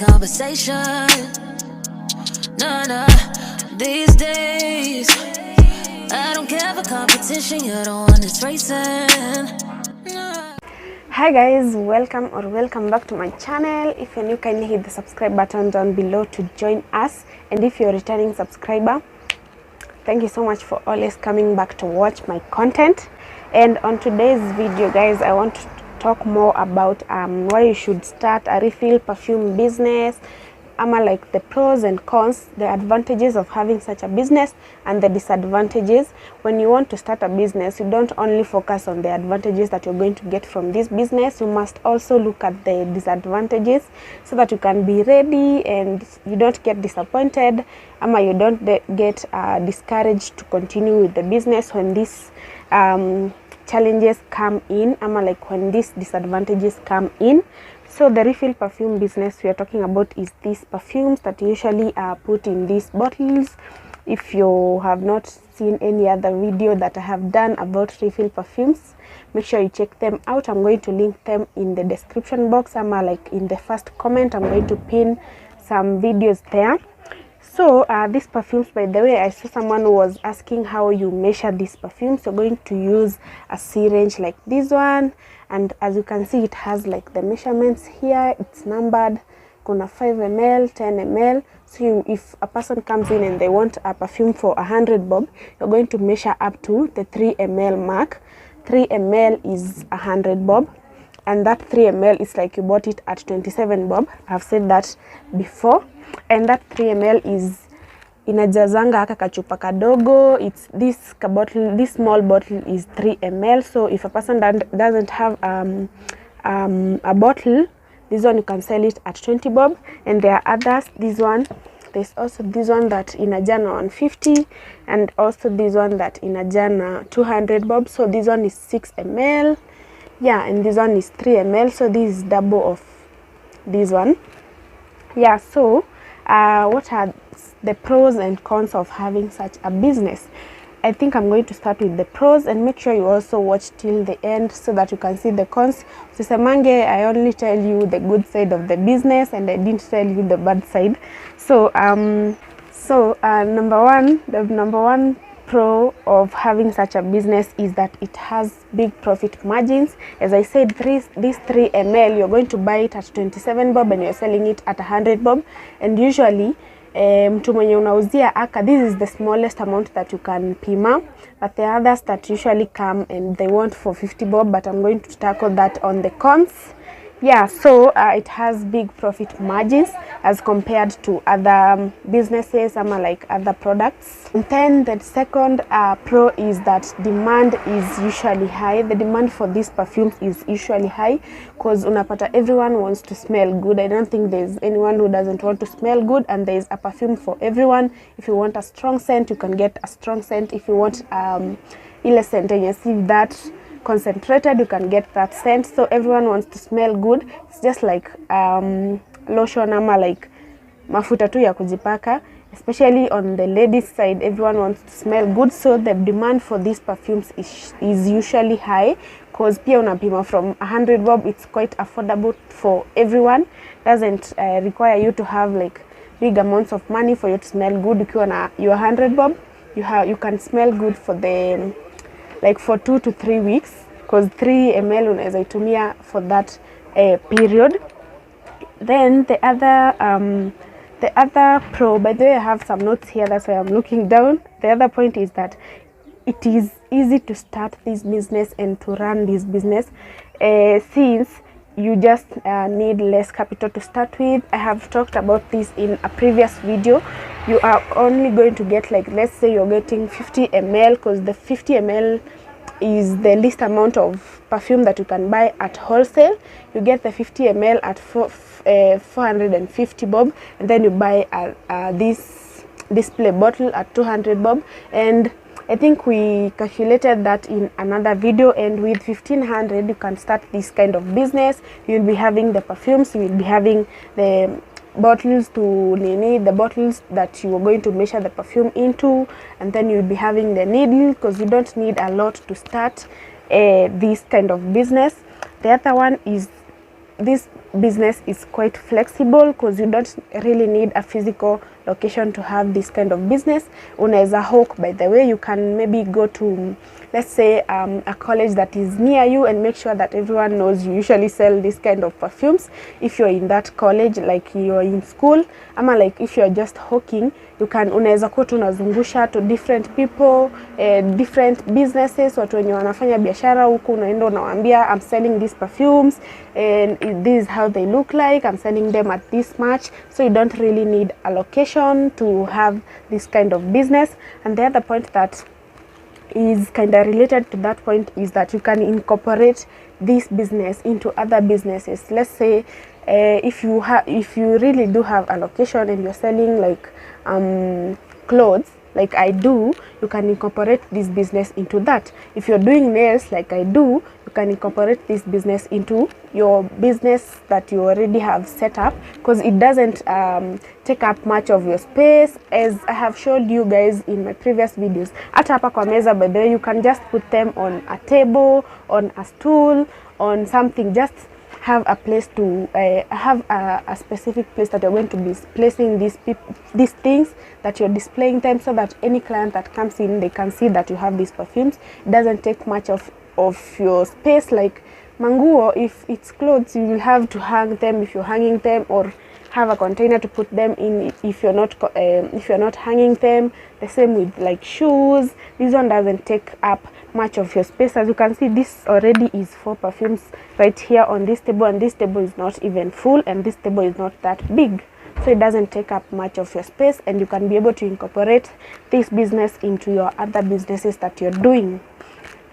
conversation. No, these days I don't care for competition. You're the one that's racing. Hi guys, welcome back to my channel. If you're new, kindly hit the subscribe button down below to join us, and if you're a returning subscriber, thank you so much for always coming back to watch my content. And on today's video guys, I want to talk more about why you should start a refill perfume business, like the pros and cons, the advantages of having such a business and the disadvantages. When you want to start a business, you don't only focus on the advantages that you're going to get from this business, you must also look at the disadvantages so that you can be ready and you don't get disappointed, you don't get discouraged to continue with the business when these challenges come in, like when these disadvantages come in. So the refill perfume business we are talking about is these perfumes that usually are put in these bottles. If you have not seen any other video that I have done about refill perfumes, make sure you check them out. I'm going to link them in the description box, like in the first comment. I'm going to pin some videos there. So these perfumes, by the way, I saw someone who was asking how you measure these perfumes. You're going to use a syringe like this one, and as you can see, it has like the measurements here. It's numbered, kuna 5 ml, 10 ml. So if a person comes in and they want a perfume for 100 bob, you're going to measure up to the 3 ml mark. 3 ml is 100 bob, and that 3 ml is like you bought it at 27 bob. I've said that before. And that 3 ml is inajazanga haka kachupa kadogo. It's this bottle, this small bottle is 3 ml. So if a person doesn't have a bottle, this one you can sell it at 20 bob. And there are others. There's also this one that inajana 150, and also this one that inajana 200 bob. So this one is 6 ml, yeah, and this one is 3 ml. So this is double of this one. Yeah, so what are the pros and cons of having such a business? I think I'm going to start with the pros, and make sure you also watch till the end so that you can see the cons. Sisemange, I only tell you the good side of the business and I didn't tell you the bad side. So the number one pro of having such a business is that it has big profit margins. As I said, this 3 ml, you're going to buy it at 27 bob and you're selling it at 100 bob. And usually mtu mwenye unauzia aka, this is the smallest amount that you can pima, but the others that usually come and they want for 50 bob, but I'm going to tackle that on the cons. Yeah, so it has big profit margins as compared to other businesses, like other products. And then the second pro is that demand is usually high. The demand for these perfumes is usually high because unapata everyone wants to smell good. I don't think there's anyone who doesn't want to smell good, and there's a perfume for everyone. If you want a strong scent, you can get a strong scent. If you want ile scent and you see that concentrated, you can get that scent. So everyone wants to smell good. It's just like lotion like mafuta tu ya kujipaka, especially on the ladies side. Everyone wants to smell good, so the demand for these perfumes is usually high because pia unapima from 100 bob. It's quite affordable for everyone. Doesn't require you to have like big amounts of money for you to smell good. Ukiwa na your 100 bob, you can smell good for the for 2 to 3 weeks, because 3 ml unaweza itumia for that period. Then the other pro, by the way, I have some notes here, that's why I'm looking down. The other point is that it is easy to start this business and to run this business, since you just need less capital to start with. I have talked about this in a previous video. You are only going to get, like, let's say you're getting 50 ml, because the 50 ml is the least amount of perfume that you can buy at wholesale. You get the 50 ml at 450 bob, and then you buy this display bottle at 200 bob. And I think we calculated that in another video, and with 1500 you can start this kind of business. You'll be having the perfumes, you will be having the bottles the bottles that you are going to measure the perfume into, and then you'll be having the needle, because you don't need a lot to start this kind of business. The other one is this business is quite flexible because you don't really need a physical location to have this kind of business. Unaweza hawk, by the way. You can maybe go to, let's say, a college that is near you and make sure that everyone knows you usually sell this kind of perfumes. If you're in that college, like you're in school, ama like if you're just hawking, you can, unaweza kuwa tunazungusha to different people, different businesses, watu wenye wanafanya biashara huku, unaenda unawaambia I'm selling these perfumes and this is how they look like, I'm selling them at this much. So you don't really need a location to have this kind of business. And the other point that is kind of related to that point is that you can incorporate this business into other businesses. Let's say if you really do have a location and you're selling like clothes like I do, you can incorporate this business into that. If you're doing nails like I do, you can incorporate this business into your business that you already have set up, because it doesn't take up much of your space, as I have showed you guys in my previous videos. Hata hapa kwa meza, by the way, you can just put them on a table, on a stool, on something. Just have a place to have a specific place that you're going to be placing these things, that you're displaying them, so that any client that comes in, they can see that you have these perfumes. It doesn't take much of your space. Like manguo, if it's clothes, you will have to hang them if you're hanging them, or have a container to put them in if you're not hanging them. The same with like shoes. This one doesn't take up much of your space. As you can see, this already is 4 perfumes right here on this table, and this table is not even full, and this table is not that big, so it doesn't take up much of your space, and you can be able to incorporate this business into your other businesses that you're doing.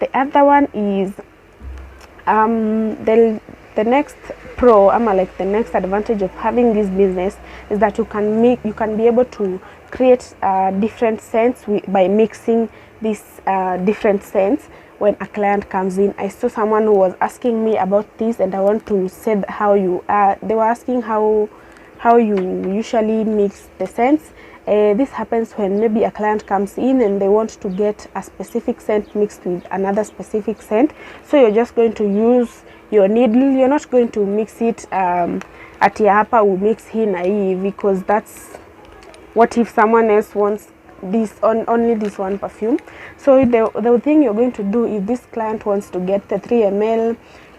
The other one is the next pro, like the next advantage of having this business is that you can be able to create different scents by mixing these different scents when a client comes in. I saw someone who was asking me about this, and I want to say how they were asking how you usually mix the scents. This happens when maybe a client comes in and they want to get a specific scent mixed with another specific scent. So you're just going to use your needle. You're not going to mix it at hapa will mix hii na hii, because that's what if someone else wants this only this one perfume. So the thing you're going to do, if this client wants to get the 3 ml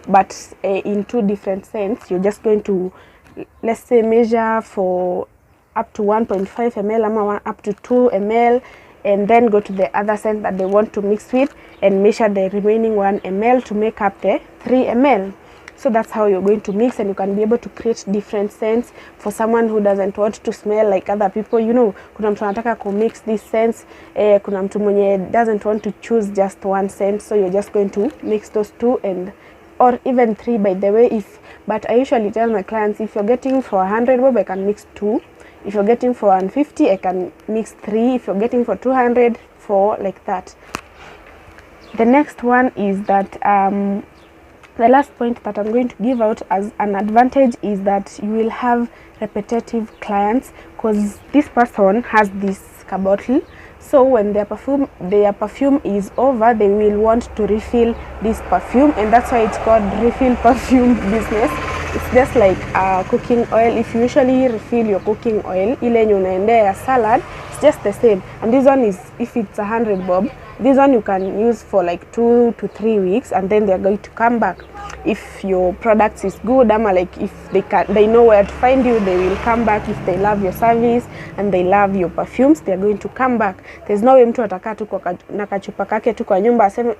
but in 2 different scents, you're just going to, let's say, measure for up to 1.5 ml up to 2 ml, and then go to the other scent that they want to mix with and measure the remaining 1 ml to make up the 3 ml. So that's how you're going to mix, and you can be able to create different scents for someone who doesn't want to smell like other people. You know, kuna mtu anataka ku mix these scents, kuna mtu mwenye doesn't want to choose just one scent, so you're just going to mix those 2 and or even 3, by the way. But I usually tell my clients, if you're getting for 100 bob, I can mix 2. If you're getting for 150, I can mix 3. If you're getting for 200, 4, like that. The next one is that the last point that I'm going to give out as an advantage is that you will have repetitive clients, because this person has this bottle. So when their perfume is over, they will want to refill this perfume, and that's why it's called refill perfume business. It's just like cooking oil. If you usually refill your cooking oil, ile unaendea salad, it's just the same. And this one is, if it's 100 bob, this one you can use for like 2 to 3 weeks, and then they're going to come back. If your product is good, like if they know where to find you, they will come back. If they love your service and they love your perfumes, they're going to come back. There's no way mtu atakaa tu na kachupa kake tu kwa nyumba aseme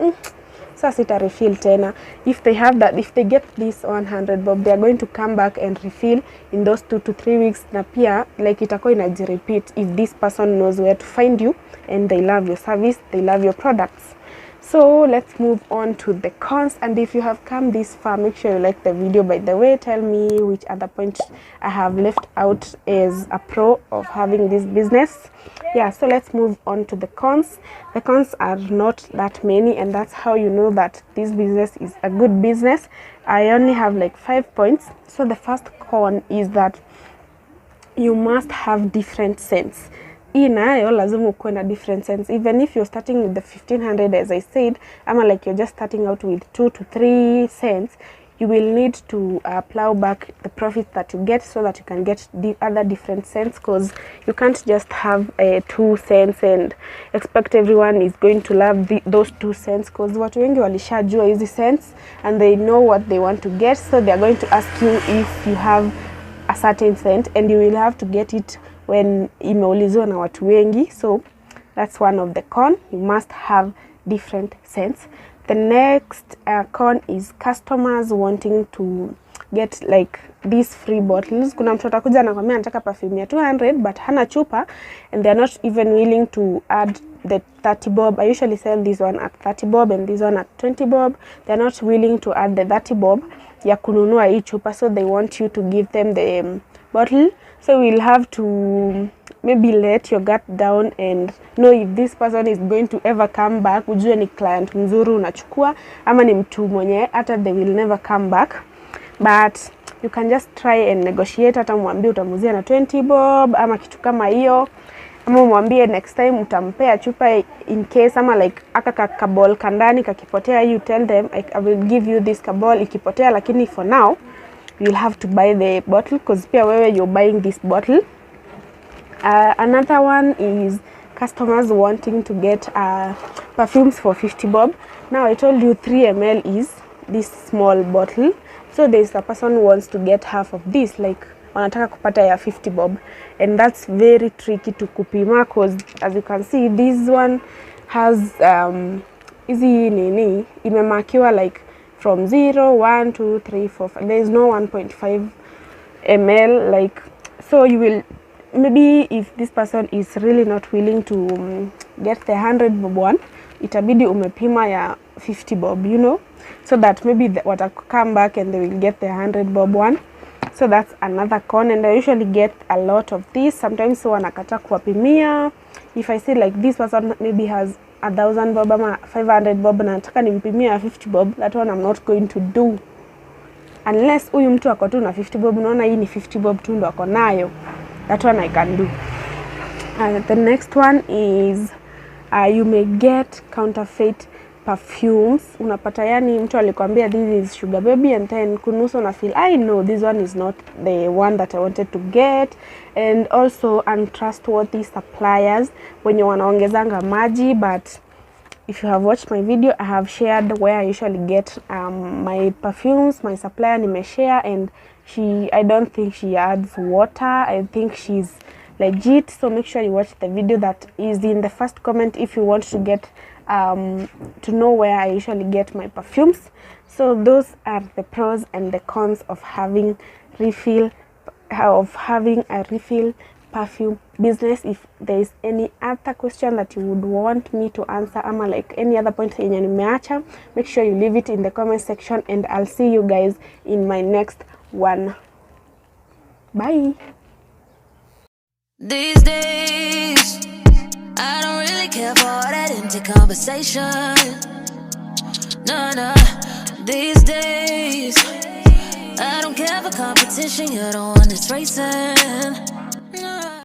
sasa sita refill tena. If they have that, if they get this 100 bob, they are going to come back and refill in those 2 to 3 weeks. Na pia like itakuwa inajirepeat if this person knows where to find you and they love your service, they love your products. So let's move on to the cons. And if you have come this far, make sure you like the video. By the way, tell me which other points I have left out as a pro of having this business. Yeah, so let's move on to the cons. The cons are not that many, and that's how you know that this business is a good business. I only have like 5 points. So the first con is that you must have different scents. Inayo lazima ukuwe na different scents. Even if you're starting with the 1500, as I said, like you're just starting out with 2 to 3 scents, you will need to plow back the profit that you get so that you can get the other different scents, because you can't just have 2 scents and expect everyone is going to love those 2 scents, because watu wengi walishajua hizi scents and they know what they want to get, so they are going to ask you if you have a certain scent and you will have to get it when imeulizwa na watu wengi. So that's one of the con. You must have different scents. The next con is customers wanting to get like these free bottles. Kuna mtu atakuja anakwambia anataka perfume ya 200 but hana chupa, and they are not even willing to add the 30 bob. I usually sell this one at 30 bob and this one at 20 bob. They are not willing to add the 30 bob ya kununua hii chupa, so they want you to give them the bottle. So we'll have to maybe let your gut down and know if this person is going to ever come back. Ujue ni client mzuri unachukua ama ni mtu mwenye hata they will never come back. But you can just try and negotiate. Hata mwambie utamuzia na 20 bob ama kitu kama hiyo, ama mwambie next time utampea chupa in case, ama like aka kabol kandani kakipotea, you tell them I will give you this kabol ikipotea, lakini for now you'll have to buy the bottle because pia wewe you're buying this bottle. Another one is customers wanting to get perfumes for 50 bob. Now I told you 3 ml is this small bottle, so there's a person who wants to get half of this, like wanataka kupata ya 50 bob, and that's very tricky to kupima because as you can see this one has easy nini imemakiwa like from 0 1 2 3 4 5. There is no 1.5 ml, like, so you will maybe if this person is really not willing to get the 100 bob one, itabidi umepima ya 50 bob, you know, so that maybe wata come back and they will get the 100 bob one. So that's another con, and I usually get a lot of this. Sometimes so wanakata kuwapimia. If I see like this person maybe has 1,000 bob ama 500 bob na nataka nimpimia 50 bob, that one I'm not going to do unless huyu mtu ako tu na 50 bob, unaona hii ni 50 bob tu ndo ako nayo, that one I can do. The next one is you may get counterfeit perfumes. Unapata yani mtu alikwambia this is sugar baby, and then kunusa na feel I know this one is not the one that I wanted to get. And also untrustworthy suppliers wenye wanaongezanga maji. But if you have watched my video, I have shared where I usually get my perfumes. My supplier nimeshare, and I don't think she adds water. I think she's legit, so make sure you watch the video that is in the first comment if you want to get to know where I usually get my perfumes. So those are the pros and the cons of having a refill perfume business. If there is any other question that you would want me to answer, ama like any other point yenye nimeacha, make sure you leave it in the comment section, and I'll see you guys in my next one. Bye. These days, I don't really care for all that empty conversation. No. These days, I don't care for competition. You're the one that's racing.